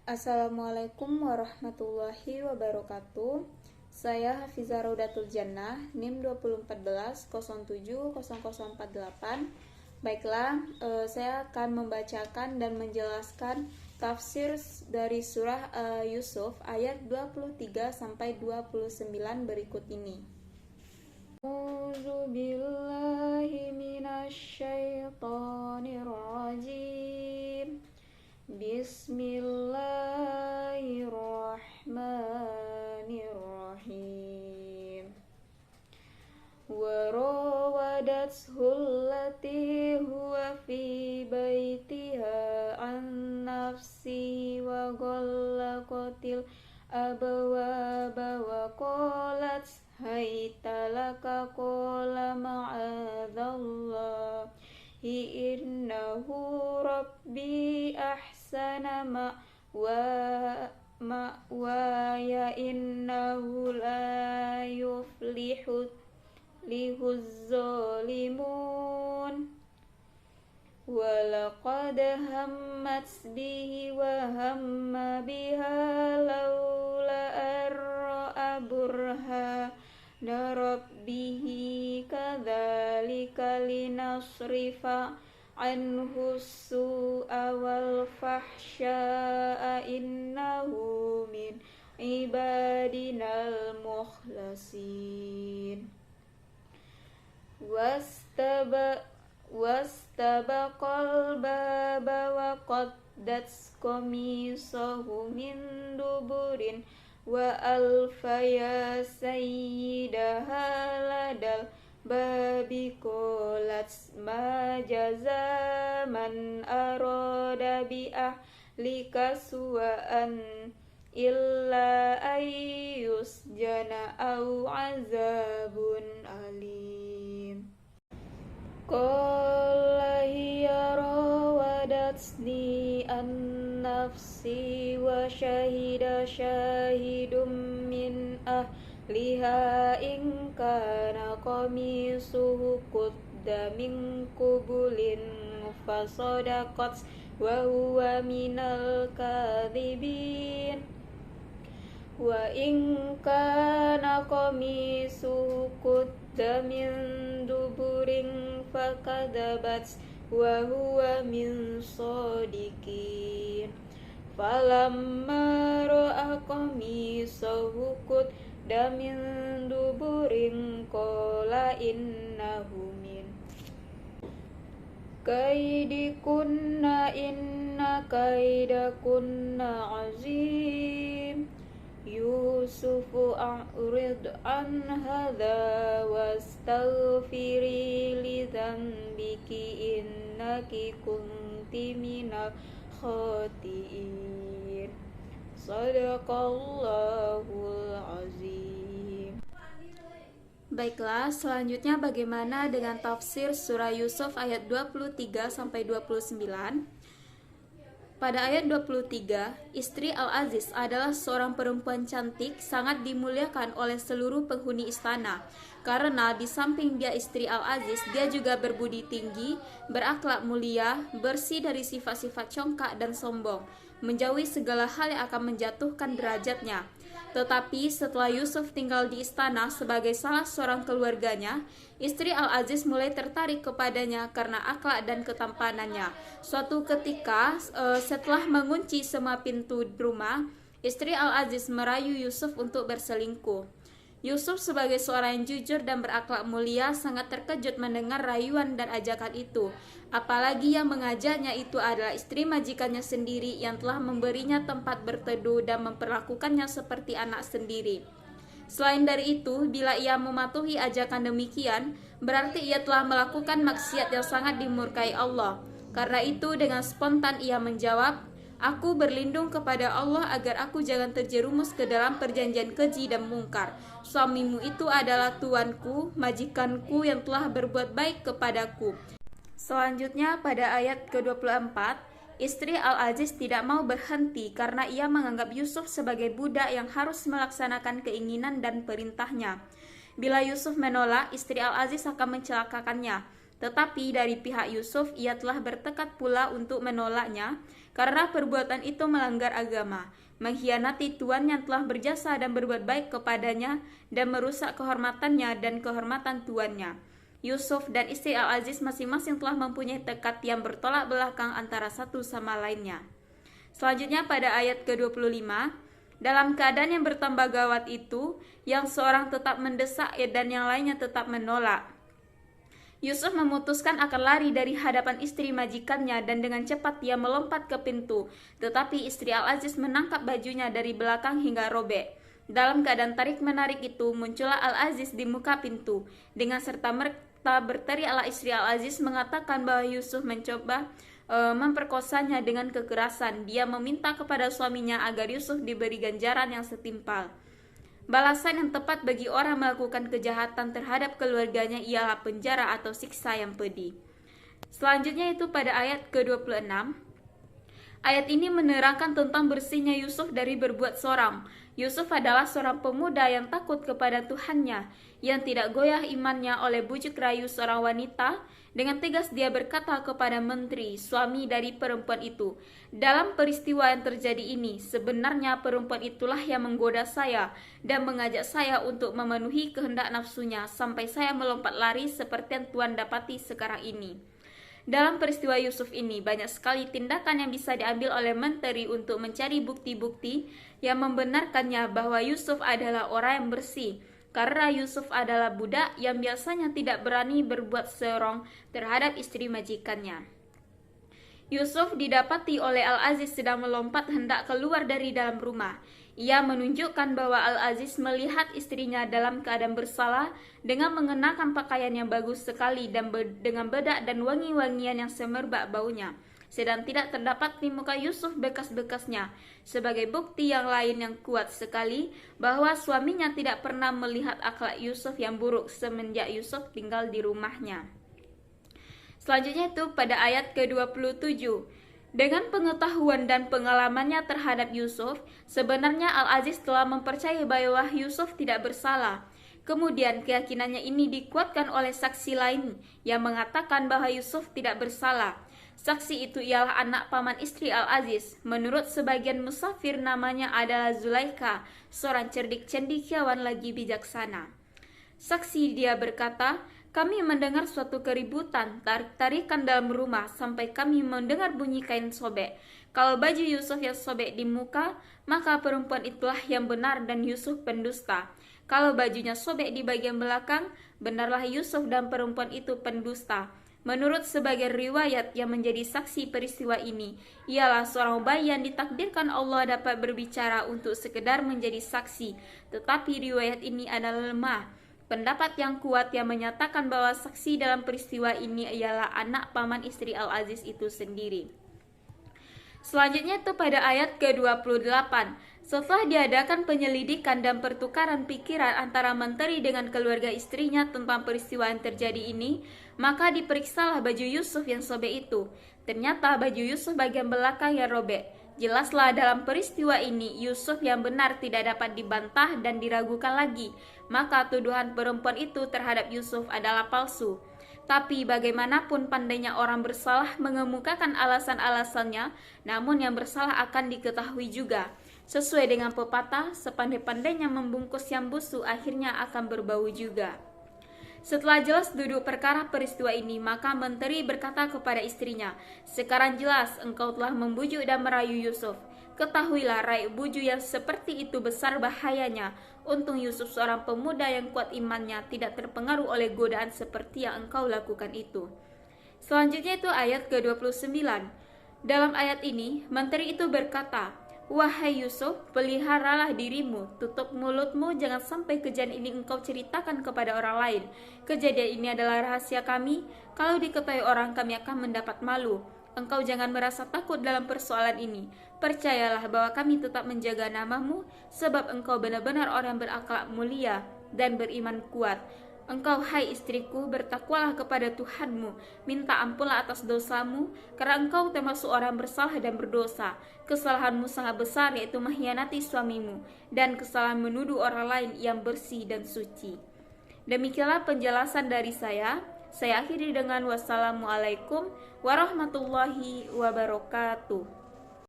Assalamualaikum warahmatullahi wabarakatuh. Saya Hafizah Raudatul Jannah, NIM 2014 07 0048. Baiklah, saya akan membacakan dan menjelaskan tafsir dari surah Yusuf ayat 23 sampai 29 berikut ini. A'udzu billahi minasyaitonir rajim. Bismillahirrahmanirrahim. Warawadathu allati huwa fi baitiha an nafsi wa ghallaqatil abwaba wa qalat hayta laka qala ma'adzallah innahu rabbi ahsana ma'waya innahu la yuflihu zalimun walaqad hammat bihi wa hamma biha laula arra'a burhana rabbihi kadzalika linasrifa anhu su'a wal fahsya'a innahu min ibadinal mukhlasin. Wastabaqal baba wa qaddat qamisahu min duburin wa alfaya sayyidaha ladal babi qalat ma jazaman arada bi ahlika su'an illa ayyus jana au azabun alim. Qala hiya rawadatni an nafsi wa syahida syahidum min ahliha in kana qamisuhu qudda min qubulin fasadaqat wa huwa minal kadhibin wa in kana qamisuhu qudda min duburin fakadzabat wa huwa min shadiqin falamma ra'a qamisahu qudda min duburin qala innahu min kaidikunna inna kaidakunna azim. Yusufu a'rid an hadha wastaghfiri li dhanbiki innaki kunti minal khati'in. Sadaqallahul azim. Baiklah, selanjutnya bagaimana dengan tafsir surah Yusuf ayat 23 sampai 29? Pada ayat 23, istri Al-Aziz adalah seorang perempuan cantik, sangat dimuliakan oleh seluruh penghuni istana. Karena di samping dia istri Al-Aziz, dia juga berbudi tinggi, berakhlak mulia, bersih dari sifat-sifat congkak dan sombong, menjauhi segala hal yang akan menjatuhkan derajatnya. Tetapi setelah Yusuf tinggal di istana sebagai salah seorang keluarganya, istri Al-Aziz mulai tertarik kepadanya karena akhlak dan ketampanannya. Suatu ketika, setelah mengunci semua pintu rumah, istri Al-Aziz merayu Yusuf untuk berselingkuh. Yusuf sebagai seorang yang jujur dan berakhlak mulia sangat terkejut mendengar rayuan dan ajakan itu. Apalagi yang mengajaknya itu adalah istri majikannya sendiri yang telah memberinya tempat berteduh dan memperlakukannya seperti anak sendiri. Selain dari itu, bila ia mematuhi ajakan demikian, berarti ia telah melakukan maksiat yang sangat dimurkai Allah. Karena itu dengan spontan ia menjawab, "Aku berlindung kepada Allah agar aku jangan terjerumus ke dalam perjanjian keji dan mungkar. Suamimu itu adalah tuanku, majikanku yang telah berbuat baik kepadaku." Selanjutnya pada ayat ke-24, istri Al-Aziz tidak mau berhenti karena ia menganggap Yusuf sebagai budak yang harus melaksanakan keinginan dan perintahnya. Bila Yusuf menolak, istri Al-Aziz akan mencelakakannya. Tetapi dari pihak Yusuf ia telah bertekad pula untuk menolaknya karena perbuatan itu melanggar agama, mengkhianati Tuan yang telah berjasa dan berbuat baik kepadanya dan merusak kehormatannya dan kehormatan tuannya. Yusuf dan istri Al-Aziz masing-masing telah mempunyai tekad yang bertolak belakang antara satu sama lainnya. Selanjutnya pada ayat ke-25, dalam keadaan yang bertambah gawat itu, yang seorang tetap mendesak dan yang lainnya tetap menolak. Yusuf memutuskan akan lari dari hadapan istri majikannya dan dengan cepat dia melompat ke pintu. Tetapi istri Al-Aziz menangkap bajunya dari belakang hingga robek. Dalam keadaan tarik-menarik itu, muncullah Al-Aziz di muka pintu. Dengan serta-merta berteriaklah istri Al-Aziz mengatakan bahwa Yusuf mencoba memperkosanya dengan kekerasan. Dia meminta kepada suaminya agar Yusuf diberi ganjaran yang setimpal. Balasan yang tepat bagi orang melakukan kejahatan terhadap keluarganya ialah penjara atau siksa yang pedih. Selanjutnya itu pada ayat ke-26. Ayat ini menerangkan tentang bersihnya Yusuf dari berbuat soram. Yusuf adalah seorang pemuda yang takut kepada Tuhannya, yang tidak goyah imannya oleh bujuk rayu seorang wanita. Dengan tegas dia berkata kepada menteri, suami dari perempuan itu, dalam peristiwa yang terjadi ini, sebenarnya perempuan itulah yang menggoda saya dan mengajak saya untuk memenuhi kehendak nafsunya sampai saya melompat lari seperti yang Tuan dapati sekarang ini. Dalam peristiwa Yusuf ini, banyak sekali tindakan yang bisa diambil oleh menteri untuk mencari bukti-bukti yang membenarkannya bahwa Yusuf adalah orang yang bersih. Karena Yusuf adalah budak yang biasanya tidak berani berbuat serong terhadap istri majikannya. Yusuf didapati oleh Al-Aziz sedang melompat hendak keluar dari dalam rumah. Ia menunjukkan bahwa Al-Aziz melihat istrinya dalam keadaan bersalah dengan mengenakan pakaian yang bagus sekali dan dengan bedak dan wangi-wangian yang semerbak baunya. Sedang tidak terdapat di muka Yusuf bekas-bekasnya, sebagai bukti yang lain yang kuat sekali bahwa suaminya tidak pernah melihat akhlak Yusuf yang buruk semenjak Yusuf tinggal di rumahnya. Selanjutnya itu pada ayat ke-27. Dengan pengetahuan dan pengalamannya terhadap Yusuf, sebenarnya Al-Aziz telah mempercayai bahwa Yusuf tidak bersalah. Kemudian keyakinannya ini dikuatkan oleh saksi lain yang mengatakan bahwa Yusuf tidak bersalah. Saksi itu ialah anak paman istri Al-Aziz. Menurut sebagian musafir namanya adalah Zulaikha, seorang cerdik cendekiawan lagi bijaksana. Saksi dia berkata, kami mendengar suatu keributan, tarik-tarikan dalam rumah sampai kami mendengar bunyi kain sobek. Kalau baju Yusuf yang sobek di muka, maka perempuan itulah yang benar dan Yusuf pendusta. Kalau bajunya sobek di bagian belakang, benarlah Yusuf dan perempuan itu pendusta. Menurut sebagian riwayat yang menjadi saksi peristiwa ini, ialah seorang bayi yang ditakdirkan Allah dapat berbicara untuk sekedar menjadi saksi, tetapi riwayat ini adalah lemah. Pendapat yang kuat yang menyatakan bahwa saksi dalam peristiwa ini ialah anak paman istri Al-Aziz itu sendiri. Selanjutnya itu pada ayat ke-28. Setelah diadakan penyelidikan dan pertukaran pikiran antara menteri dengan keluarga istrinya tentang peristiwa yang terjadi ini, maka diperiksalah baju Yusuf yang sobek itu. Ternyata baju Yusuf bagian belakang yang robek. Jelaslah dalam peristiwa ini Yusuf yang benar tidak dapat dibantah dan diragukan lagi. Maka tuduhan perempuan itu terhadap Yusuf adalah palsu. Tapi bagaimanapun pandainya orang bersalah mengemukakan alasan-alasannya, namun yang bersalah akan diketahui juga. Sesuai dengan pepatah, sepandai-pandainya membungkus yang busuk akhirnya akan berbau juga. Setelah jelas duduk perkara peristiwa ini, maka menteri berkata kepada istrinya, sekarang jelas engkau telah membujuk dan merayu Yusuf. Ketahuilah raih bujuk yang seperti itu besar bahayanya. Untung Yusuf seorang pemuda yang kuat imannya tidak terpengaruh oleh godaan seperti yang engkau lakukan itu. Selanjutnya itu ayat ke-29. Dalam ayat ini, menteri itu berkata, wahai Yusuf, peliharalah dirimu, tutup mulutmu, jangan sampai kejadian ini engkau ceritakan kepada orang lain. Kejadian ini adalah rahasia kami, kalau diketahui orang kami akan mendapat malu. Engkau jangan merasa takut dalam persoalan ini. Percayalah bahwa kami tetap menjaga namamu, sebab engkau benar-benar orang berakhlak mulia dan beriman kuat. Engkau, hai istriku, bertakwalah kepada Tuhanmu, minta ampunlah atas dosamu, karena engkau termasuk orang bersalah dan berdosa. Kesalahanmu sangat besar, yaitu mengkhianati suamimu, dan kesalahan menuduh orang lain yang bersih dan suci. Demikianlah penjelasan dari saya. Saya akhiri dengan wassalamualaikum warahmatullahi wabarakatuh.